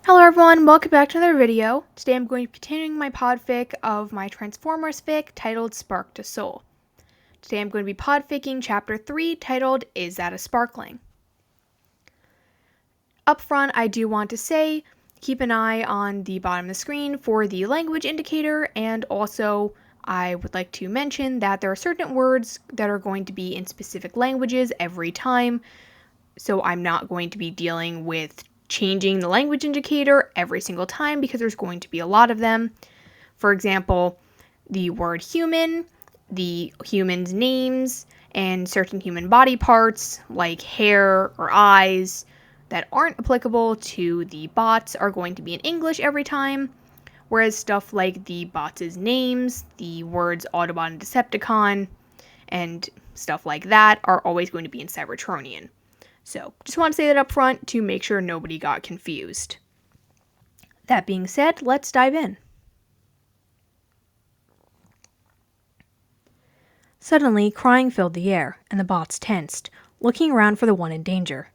Hello everyone, welcome back to another video. Today I'm going to be continuing my podfic of my Transformers fic titled Spark to Soul. Today I'm going to be podficking chapter 3 titled Is That a Sparkling? Up front, I do want to say, keep an eye on the bottom of the screen for the language indicator, and also I would like to mention that there are certain words that are going to be in specific languages every time, so I'm not going to be dealing with changing the language indicator every single time because there's going to be a lot of them. For example, the word human, the human's names, and certain human body parts like hair or eyes that aren't applicable to the bots are going to be in English every time, whereas stuff like the bots' names, the words Autobot and Decepticon, and stuff like that are always going to be in Cybertronian. So, just want to say that up front to make sure nobody got confused. That being said, let's dive in. Suddenly, crying filled the air, and the bots tensed, looking around for the one in danger.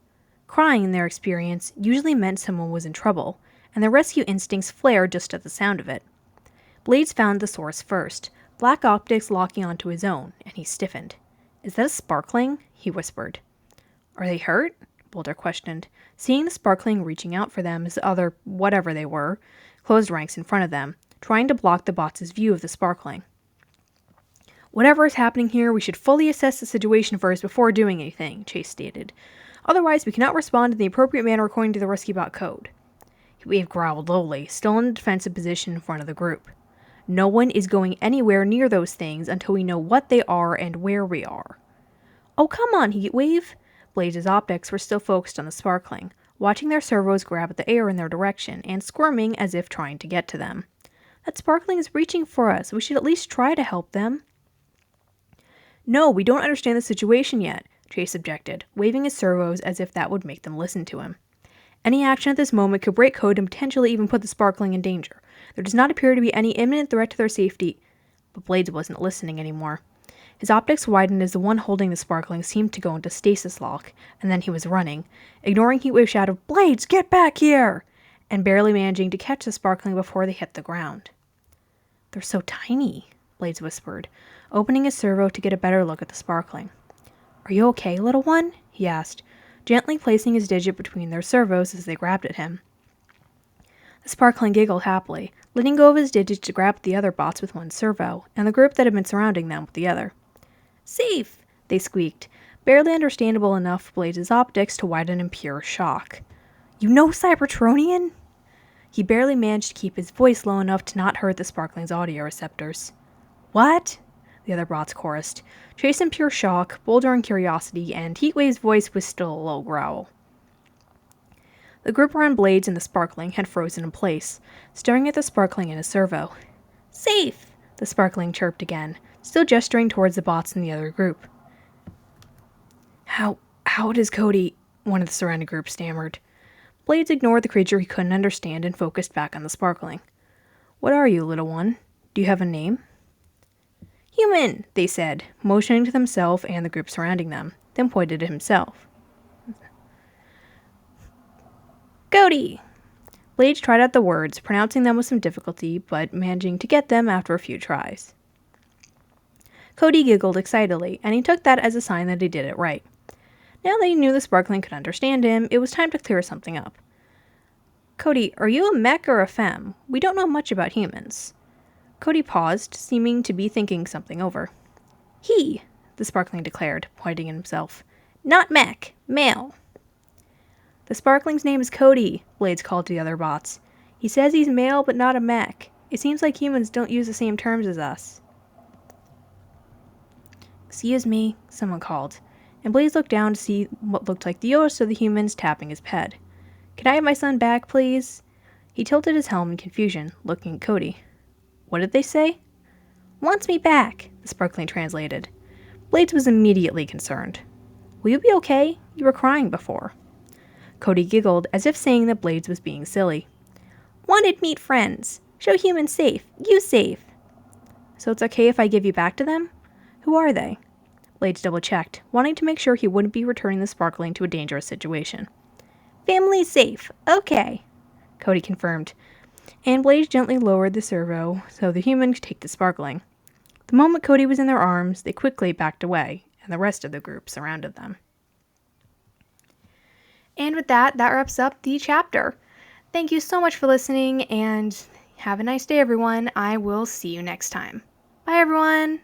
Crying, in their experience, usually meant someone was in trouble, and their rescue instincts flared just at the sound of it. Blades found the source first, black optics locking onto his own, and he stiffened. "Is that a sparkling?" he whispered. "Are they hurt?" Boulder questioned, seeing the sparkling reaching out for them as the other, whatever they were, closed ranks in front of them, trying to block the bots' view of the sparkling. "Whatever is happening here, we should fully assess the situation first before doing anything," Chase stated. "Otherwise, we cannot respond in the appropriate manner according to the rescue bot code." Wave growled lowly, still in a defensive position in front of the group. "No one is going anywhere near those things until we know what they are and where we are." "Oh, come on, Heatwave!" Blades' optics were still focused on the sparkling, watching their servos grab at the air in their direction and squirming as if trying to get to them. "That sparkling is reaching for us. We should at least try to help them." "No, we don't understand the situation yet," Chase objected, waving his servos as if that would make them listen to him. "Any action at this moment could break code and potentially even put the sparkling in danger. There does not appear to be any imminent threat to their safety." But Blades wasn't listening anymore. His optics widened as the one holding the sparkling seemed to go into stasis lock, and then he was running, ignoring Heatwave's shout of "Blades, get back here!" and barely managing to catch the sparkling before they hit the ground. "They're so tiny," Blades whispered, opening his servo to get a better look at the sparkling. "Are you okay, little one?" he asked, gently placing his digit between their servos as they grabbed at him. The sparkling giggled happily, letting go of his digit to grab at the other bots with one servo, and the group that had been surrounding them with the other. "Safe!" they squeaked, barely understandable enough for Blades' optics to widen in pure shock. "You know Cybertronian?" He barely managed to keep his voice low enough to not hurt the sparkling's audio receptors. "What?" the other bots chorused, Chase in pure shock, Boulder in curiosity, and Heatwave's voice was still a low growl. The group around Blades and the sparkling had frozen in place, staring at the sparkling in his servo. "Safe!" the sparkling chirped again, still gesturing towards the bots in the other group. How does Cody?" one of the surrounding group stammered. Blades ignored the creature he couldn't understand and focused back on the sparkling. "What are you, little one? Do you have a name?" "Human," they said, motioning to themselves and the group surrounding them, then pointed to himself. "Cody!" Blades tried out the words, pronouncing them with some difficulty, but managing to get them after a few tries. Cody giggled excitedly, and he took that as a sign that he did it right. Now that he knew the sparkling could understand him, it was time to clear something up. "Cody, are you a mech or a femme? We don't know much about humans." Cody paused, seeming to be thinking something over. "He," the sparkling declared, pointing at himself. "Not mech, male." "The sparkling's name is Cody," Blades called to the other bots. "He says he's male but not a mech. It seems like humans don't use the same terms as us." "Excuse me," someone called, and Blades looked down to see what looked like the oldest of the humans tapping his ped. "Can I have my son back, please?" He tilted his helm in confusion, looking at Cody. "What did they say?" "Wants me back," the sparkling translated. Blades was immediately concerned. "Will you be okay? You were crying before." Cody giggled, as if saying that Blades was being silly. "Wanted meet friends. Show humans safe. You safe." "So it's okay if I give you back to them? Who are they?" Blades double-checked, wanting to make sure he wouldn't be returning the sparkling to a dangerous situation. "Family safe. Okay." Cody confirmed, and Blaze gently lowered the servo so the human could take the sparkling. The moment Cody was in their arms, they quickly backed away, and the rest of the group surrounded them. And with that wraps up the chapter. Thank you so much for listening, and have a nice day, everyone. I will see you next time. Bye, everyone!